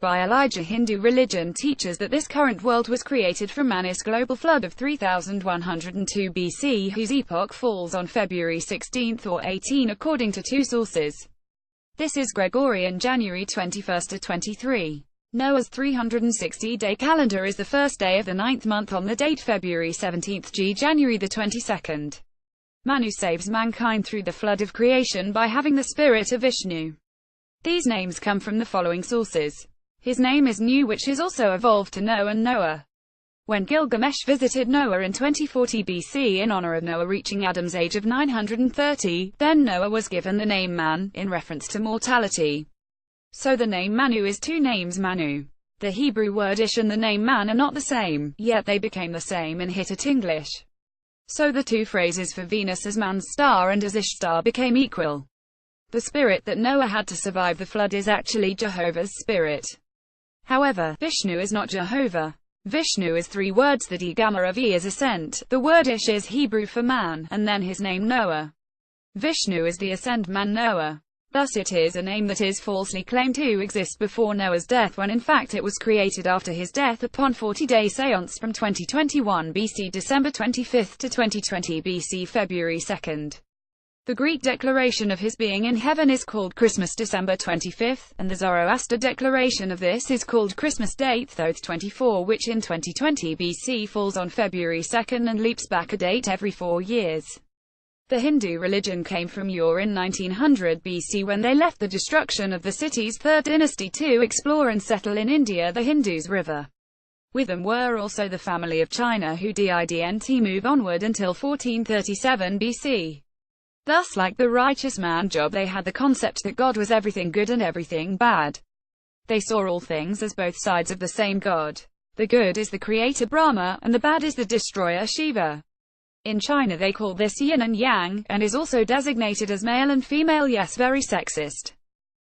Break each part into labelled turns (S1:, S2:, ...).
S1: by Elijah. Hindu religion teaches that this current world was created from Manu's global flood of 3102 BC, whose epoch falls on February 16 or 18 according to two sources. This is Gregorian January 21 to 23. Noah's 360-day calendar is the first day of the 9th month on the date February 17 g. January the 22nd. Manu saves mankind through the flood of creation by having the spirit of Vishnu. These names come from the following sources. His name is Nu, which is also evolved to Noah and Noah. When Gilgamesh visited Noah in 2040 BC in honor of Noah reaching Adam's age of 930, then Noah was given the name Man, in reference to mortality. So the name Manu is two names Manu. The Hebrew word ish and the name man are not the same, yet they became the same in Hittite English. So the two phrases for Venus as man's star and as Ish star became equal. The spirit that Noah had to survive the flood is actually Jehovah's spirit. However, Vishnu is not Jehovah. Vishnu is three words. The D-gamma of E is ascent, the word Ish is Hebrew for man, and then his name Noah. Vishnu is the ascend man Noah. Thus it is a name that is falsely claimed to exist before Noah's death, when in fact it was created after his death upon 40-day seance from 2021 BC December 25 to 2020 BC February 2. The Greek declaration of his being in heaven is called Christmas December 25, and the Zoroaster declaration of this is called Christmas Date Thoth 24, which in 2020 BC falls on February 2 and leaps back a date every 4 years. The Hindu religion came from Ur in 1900 BC when they left the destruction of the city's third dynasty to explore and settle in India. The Hindus river. With them were also the family of China, who didn't move onward until 1437 BC. Thus, like the righteous man Job, they had the concept that God was everything good and everything bad. They saw all things as both sides of the same God. The good is the creator Brahma, and the bad is the destroyer Shiva. In China they call this yin and yang, and is also designated as male and female. Yes, very sexist.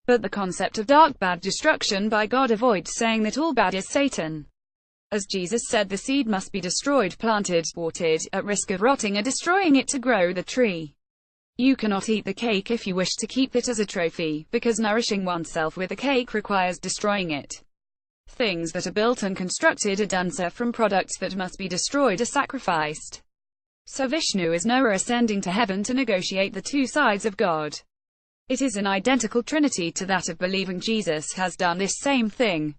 S1: But the concept of dark bad destruction by God avoids saying that all bad is Satan. As Jesus said, the seed must be destroyed, planted, watered, at risk of rotting or destroying it to grow the tree. You cannot eat the cake if you wish to keep it as a trophy, because nourishing oneself with a cake requires destroying it. Things that are built and constructed are done so from products that must be destroyed or sacrificed. So Vishnu is Noah ascending to heaven to negotiate the two sides of God. It is an identical trinity to that of believing Jesus has done this same thing.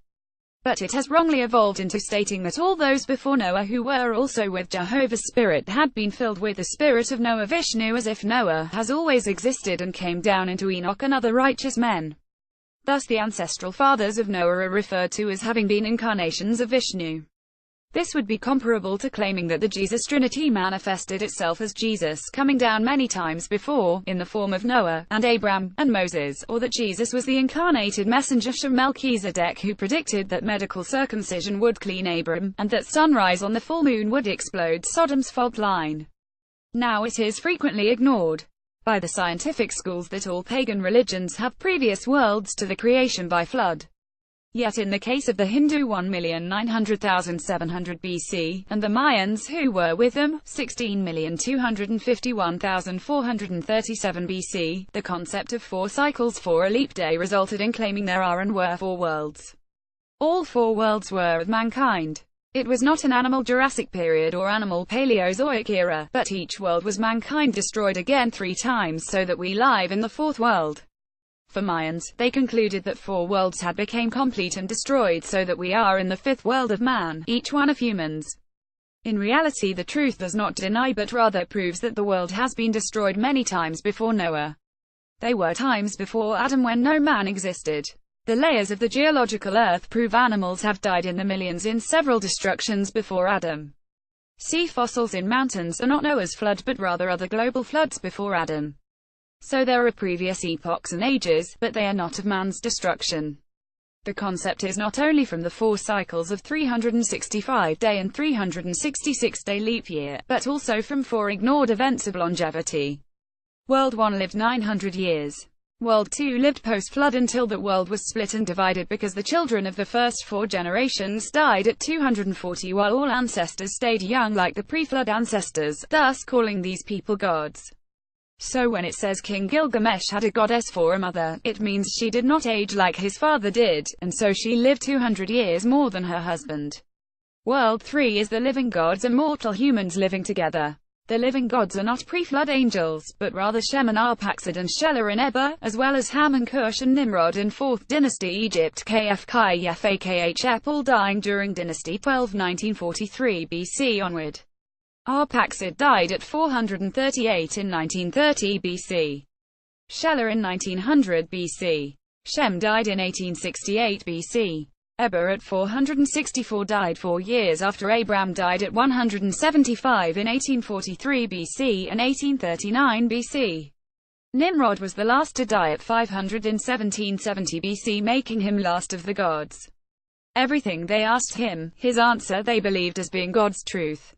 S1: But it has wrongly evolved into stating that all those before Noah who were also with Jehovah's spirit had been filled with the spirit of Noah Vishnu, as if Noah has always existed and came down into Enoch and other righteous men. Thus the ancestral fathers of Noah are referred to as having been incarnations of Vishnu. This would be comparable to claiming that the Jesus Trinity manifested itself as Jesus coming down many times before, in the form of Noah, and Abraham, and Moses, or that Jesus was the incarnated messenger from Melchizedek who predicted that medical circumcision would clean Abraham, and that sunrise on the full moon would explode Sodom's fault line. Now it is frequently ignored by the scientific schools that all pagan religions have previous worlds to the creation by flood. Yet in the case of the Hindu 1,900,700 BC, and the Mayans who were with them, 16,251,437 BC, the concept of 4 cycles for a leap day resulted in claiming there are and were 4 worlds. All 4 worlds were of mankind. It was not an animal Jurassic period or animal Paleozoic era, but each world was mankind destroyed again 3 times so that we live in the 4th world. For Mayans, they concluded that 4 worlds had become complete and destroyed so that we are in the 5th world of man, each one of humans. In reality, the truth does not deny but rather proves that the world has been destroyed many times before Noah. They were times before Adam when no man existed. The layers of the geological earth prove animals have died in the millions in several destructions before Adam. Sea fossils in mountains are not Noah's flood but rather other global floods before Adam. So there are previous epochs and ages, but they are not of man's destruction. The concept is not only from the 4 cycles of 365-day and 366-day leap year, but also from 4 ignored events of longevity. World 1 lived 900 years. World 2 lived post-flood until that world was split and divided because the children of the first 4 generations died at 240 while all ancestors stayed young like the pre-flood ancestors, thus calling these people gods. So when it says King Gilgamesh had a goddess for a mother, it means she did not age like his father did, and so she lived 200 years more than her husband. World 3 is the living gods and mortal humans living together. The living gods are not pre-flood angels, but rather Shem and Arphaxad and Shelah and Eber, as well as Ham and Cush and Nimrod in 4th dynasty Egypt. Kf Kayef Akh all dying during dynasty 12 1943 BC onward. Arphaxad died at 438 in 1930 BC. Shelah in 1900 BC. Shem died in 1868 BC. Eber at 464 died 4 years after Abram died at 175 in 1843 BC and 1839 BC. Nimrod was the last to die at 500 in 1770 BC, making him last of the gods. Everything they asked him, his answer they believed as being God's truth.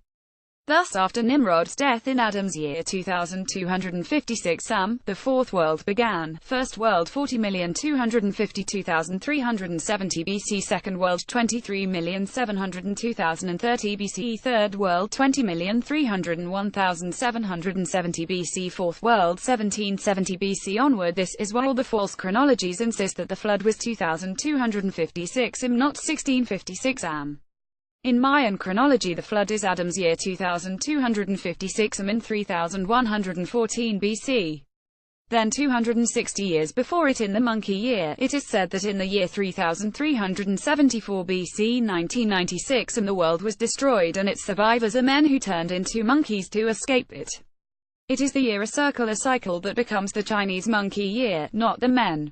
S1: Thus after Nimrod's death in Adam's year 2256 the fourth world began. First world 40,252,370 BC. Second world 23,702,030 BC. Third world 20,301,770 BC. Fourth world 1770 BC onward. This is why all the false chronologies insist that the flood was 2256 not 1656 In Mayan chronology the flood is Adam's year 2256 in 3114 BC. Then 260 years before it in the monkey year, it is said that in the year 3374 BC 1996 the world was destroyed and its survivors are men who turned into monkeys to escape it. It is the year a cycle that becomes the Chinese monkey year, not the men.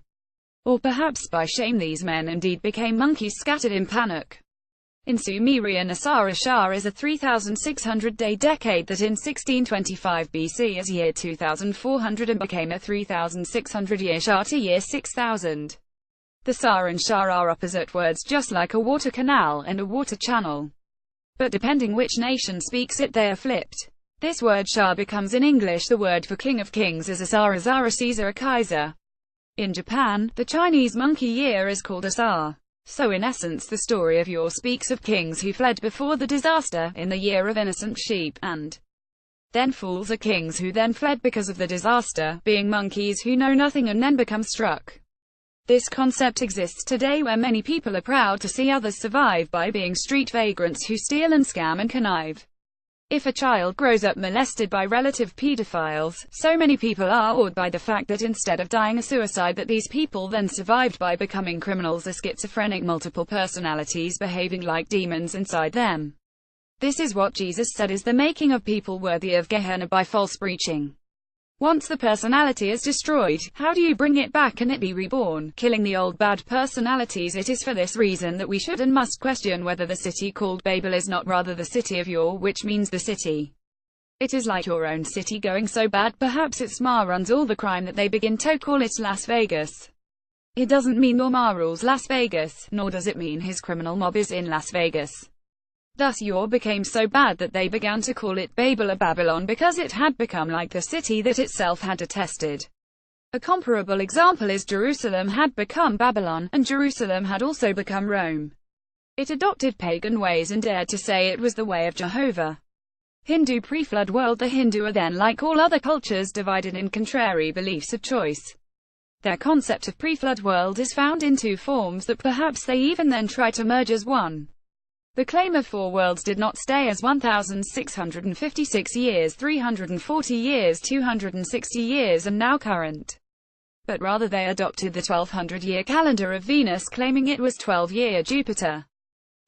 S1: Or perhaps by shame these men indeed became monkeys scattered in panic. In Sumerian Asara Shah is a 3,600-day decade that in 1625 BC is year 2400 and became a 3,600-year Shah to year 6000. The Sa and Shah are opposite words just like a water canal and a water channel. But depending which nation speaks it they are flipped. This word Shah becomes in English the word for king of kings as Asara Zara Caesar a Kaiser. In Japan, the Chinese monkey year is called Asar. So in essence the story of Yor speaks of kings who fled before the disaster, in the year of innocent sheep, and then fools are kings who then fled because of the disaster, being monkeys who know nothing and then become struck. This concept exists today where many people are proud to see others survive by being street vagrants who steal and scam and connive. If a child grows up molested by relative pedophiles, so many people are awed by the fact that instead of dying a suicide that these people then survived by becoming criminals or schizophrenic multiple personalities behaving like demons inside them. This is what Jesus said is the making of people worthy of Gehenna by false preaching. Once the personality is destroyed, how do you bring it back and it be reborn, killing the old bad personalities? It is for this reason that we should and must question whether the city called Babel is not rather the city of Yor, which means the city. It is like your own city going so bad perhaps its ma runs all the crime that they begin to call it Las Vegas. It doesn't mean your ma rules Las Vegas, nor does it mean his criminal mob is in Las Vegas. Thus Yor became so bad that they began to call it Babel or Babylon because it had become like the city that itself had detested. A comparable example is Jerusalem had become Babylon, and Jerusalem had also become Rome. It adopted pagan ways and dared to say it was the way of Jehovah. Hindu pre-flood world. The Hindu are then like all other cultures divided in contrary beliefs of choice. Their concept of pre-flood world is found in two forms that perhaps they even then try to merge as one. The claim of four worlds did not stay as 1,656 years, 340 years, 260 years and now current. But rather they adopted the 1200-year calendar of Venus, claiming it was 12-year Jupiter.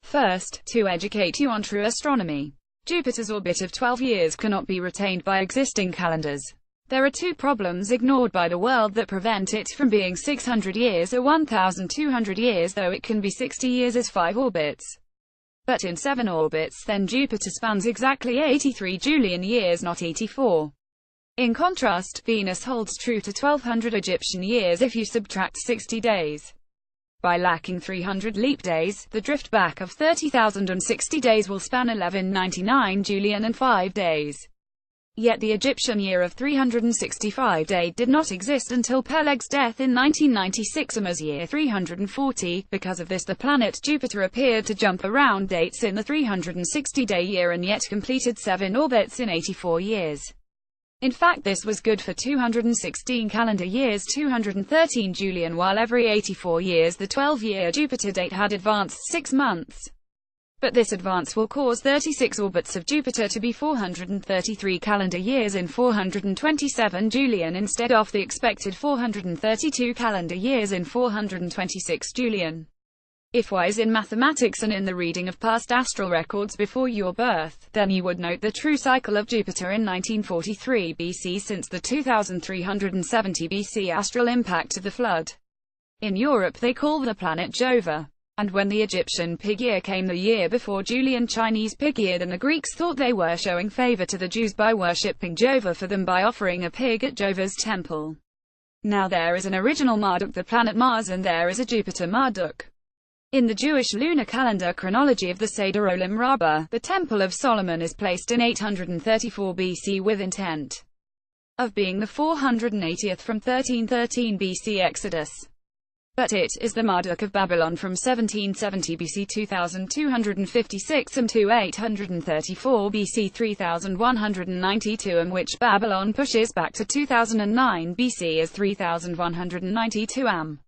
S1: First, to educate you on true astronomy. Jupiter's orbit of 12 years cannot be retained by existing calendars. There are two problems ignored by the world that prevent it from being 600 years or 1,200 years, though it can be 60 years as 5 orbits. But in 7 orbits, then Jupiter spans exactly 83 Julian years, not 84. In contrast, Venus holds true to 1200 Egyptian years if you subtract 60 days. By lacking 300 leap days, the drift back of 30,060 days will span 1199 Julian and 5 days. Yet the Egyptian year of 365 days did not exist until Peleg's death in 1996 as year 340. Because of this the planet Jupiter appeared to jump around dates in the 360-day year and yet completed 7 orbits in 84 years. In fact, this was good for 216 calendar years, 213 Julian, while every 84 years the 12-year Jupiter date had advanced 6 months. But this advance will cause 36 orbits of Jupiter to be 433 calendar years in 427 Julian instead of the expected 432 calendar years in 426 Julian. If wise in mathematics and in the reading of past astral records before your birth, then you would note the true cycle of Jupiter in 1943 BC since the 2370 BC astral impact of the flood. In Europe they call the planet Jova. And when the Egyptian pig year came the year before Julian Chinese pig year, then the Greeks thought they were showing favor to the Jews by worshipping Jova for them by offering a pig at Jova's temple. Now there is an original Marduk, the planet Mars, and there is a Jupiter Marduk. In the Jewish lunar calendar chronology of the Seder Olam Rabbah, the Temple of Solomon is placed in 834 BC with intent of being the 480th from 1313 BC Exodus. But it is the Marduk of Babylon from 1770 BC 2256 to 834 BC 3192, and which Babylon pushes back to 2009 BC as 3192 am.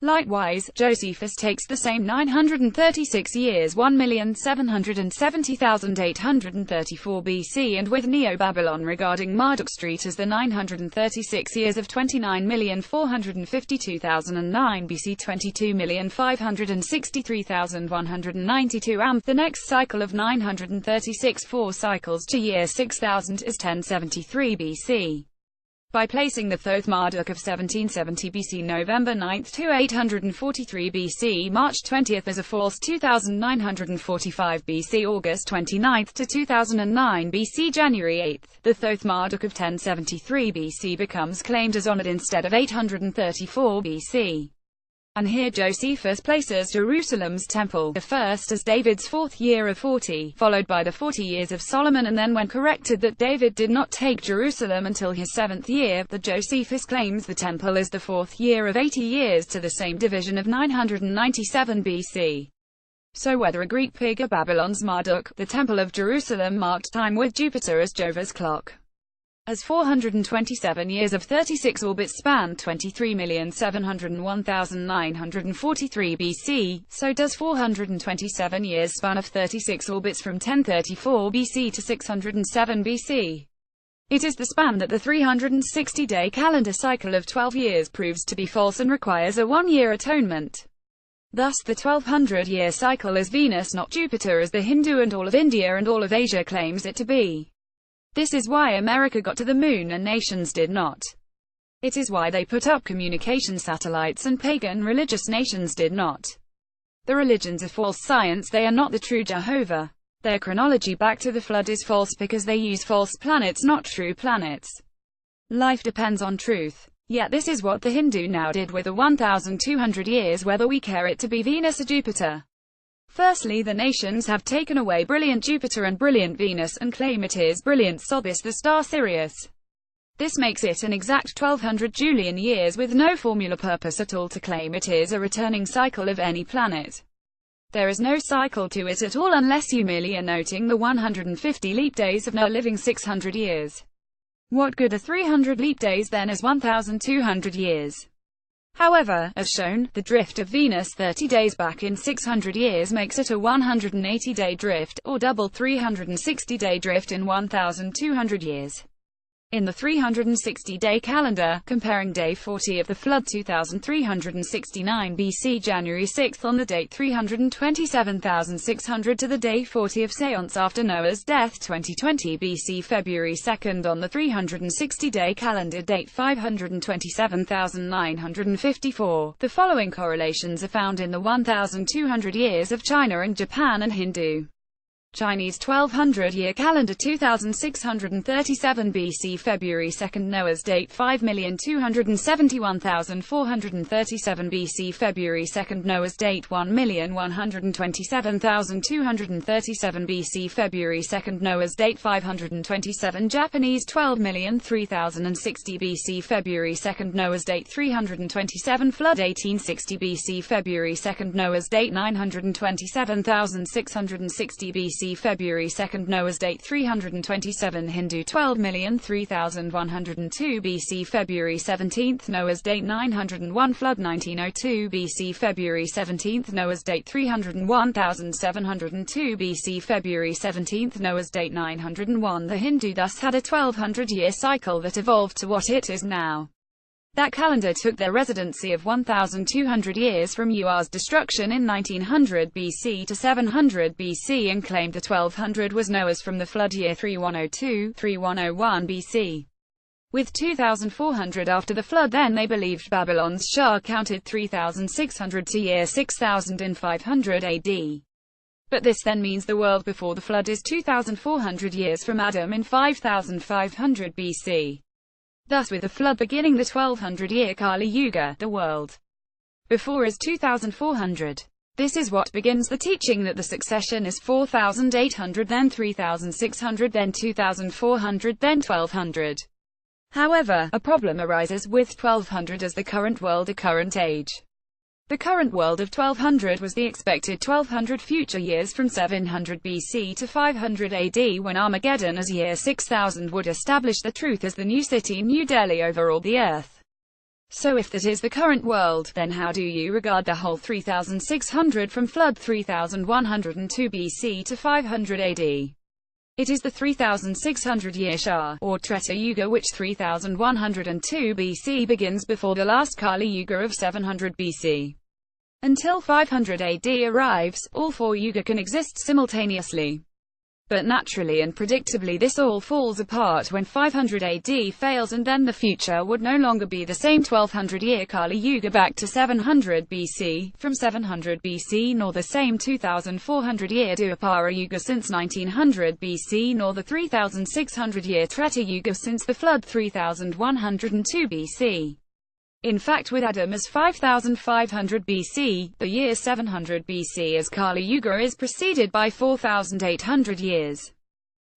S1: Likewise, Josephus takes the same 936 years 1,770,834 BC, and with Neo-Babylon regarding Marduk Street as the 936 years of 29,452,009 BC 22,563,192 am. The next cycle of 936 4 cycles to year 6000 is 1073 BC. By placing the Thoth Marduk of 1770 BC November 9 to 843 BC March 20 as a false 2945 BC August 29 to 2009 BC January 8, the Thoth Marduk of 1073 BC becomes claimed as honored instead of 834 BC. And here Josephus places Jerusalem's temple, the first as David's 4th year of 40, followed by the 40 years of Solomon, and then when corrected that David did not take Jerusalem until his 7th year, the Josephus claims the temple is the 4th year of 80 years to the same division of 997 BC. So whether a Greek pig or Babylon's Marduk, the temple of Jerusalem marked time with Jupiter as Jova's clock. As 427 years of 36 orbits span 23,701,943 BC, so does 427 years span of 36 orbits from 1034 BC to 607 BC. It is the span that the 360-day calendar cycle of 12 years proves to be false and requires a 1-year atonement. Thus the 1200-year cycle is Venus, not Jupiter, as the Hindu and all of India and all of Asia claims it to be. This is why America got to the moon and nations did not. It is why they put up communication satellites and pagan religious nations did not. The religions are false science, they are not the true Jehovah. Their chronology back to the flood is false because they use false planets, not true planets. Life depends on truth. Yet this is what the Hindu now did with the 1200 years, whether we care it to be Venus or Jupiter. Firstly, the nations have taken away brilliant Jupiter and brilliant Venus, and claim it is brilliant Sothis, the star Sirius. This makes it an exact 1200 Julian years with no formula purpose at all to claim it is a returning cycle of any planet. There is no cycle to it at all unless you merely are noting the 150 leap days of no living 600 years. What good are 300 leap days then as 1200 years? However, as shown, the drift of Venus 30 days back in 600 years makes it a 180-day drift, or double 360-day drift in 1200 years. In the 360-day calendar, comparing day 40 of the flood 2369 BC January 6 on the date 327,600 to the day 40 of Seance after Noah's death 2020 BC February 2 on the 360-day calendar date 527,954. The following correlations are found in the 1200 years of China and Japan and Hindu. Chinese 1200-year calendar 2637 BC February 2 Noah's date 5,271,437 BC February 2 Noah's date 1,127,237 BC February 2 Noah's date 527 Japanese 12,003,060 BC February 2 Noah's date 327 Flood 1860 BC February 2 Noah's date 927,660 BC BC February 2 Noah's date 327 Hindu 12,003,102 BC February 17 Noah's date 901 Flood 1902 BC February 17 Noah's date 301,702 BC February 17 Noah's date 901 The Hindu thus had a 1200-year cycle that evolved to what it is now. That calendar took their residency of 1,200 years from Uar's destruction in 1900 BC to 700 BC and claimed the 1200 was Noah's from the flood year 3102-3101 BC. With 2,400 after the flood, then they believed Babylon's Shah counted 3,600 to year 6000 in 500 AD. But this then means the world before the flood is 2,400 years from Adam in 5,500 BC. Thus with the flood beginning the 1200-year Kali Yuga, the world before is 2400. This is what begins the teaching that the succession is 4800, then 3600, then 2400, then 1200. However, a problem arises with 1200 as the current world, a current age. The current world of 1200 was the expected 1200 future years from 700 BC to 500 AD, when Armageddon as year 6000 would establish the truth as the new city New Delhi over all the earth. So if that is the current world, then how do you regard the whole 3600 from flood 3102 BC to 500 AD? It is the 3600-year Shah, or Treta Yuga, which 3102 BC begins before the last Kali Yuga of 700 BC. Until 500 AD arrives, all four Yuga can exist simultaneously. But naturally and predictably this all falls apart when 500 AD fails, and then the future would no longer be the same 1200-year Kali Yuga back to 700 BC, from 700 BC, nor the same 2400-year Dwapara Yuga since 1900 BC, nor the 3600-year Treta Yuga since the flood 3102 BC. In fact, with Adam as 5500 BC, the year 700 BC as Kali Yuga is preceded by 4800 years.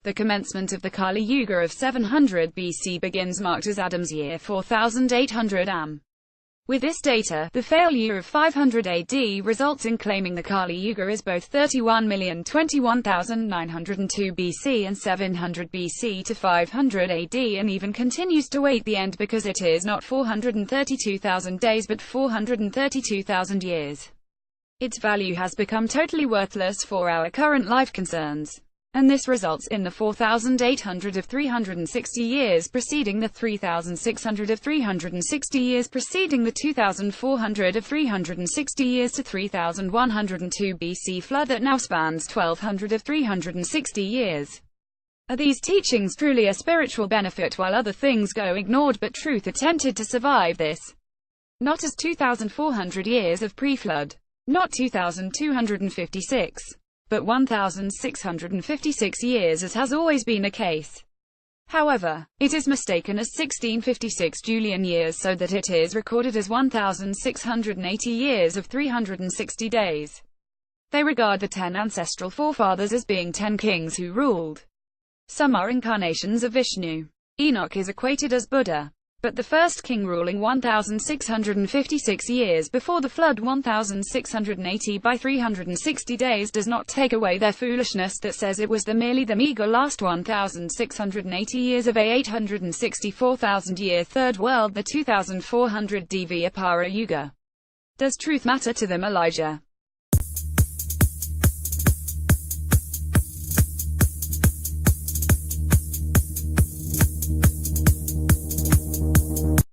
S1: The commencement of the Kali Yuga of 700 BC begins marked as Adam's year 4800 AM. With this data, the failure of 500 AD results in claiming the Kali Yuga is both 31,021,902 BC and 700 BC to 500 AD, and even continues to wait the end because it is not 432,000 days but 432,000 years. Its value has become totally worthless for our current life concerns. And this results in the 4,800 of 360 years preceding the 3,600 of 360 years preceding the 2,400 of 360 years to 3,102 BC flood that now spans 1,200 of 360 years. Are these teachings truly a spiritual benefit while other things go ignored, but truth attempted to survive this? Not as 2,400 years of pre-flood. Not 2,256. But 1,656 years, as has always been the case. However, it is mistaken as 1656 Julian years so that it is recorded as 1,680 years of 360 days. They regard the 10 ancestral forefathers as being 10 kings who ruled. Some are incarnations of Vishnu. Enoch is equated as Buddha. But the first king ruling 1,656 years before the flood, 1,680 by 360 days, does not take away their foolishness that says it was merely the meager last 1,680 years of a 864,000-year third world, the 2,400 Dvapara Yuga. Does truth matter to them, Elijah?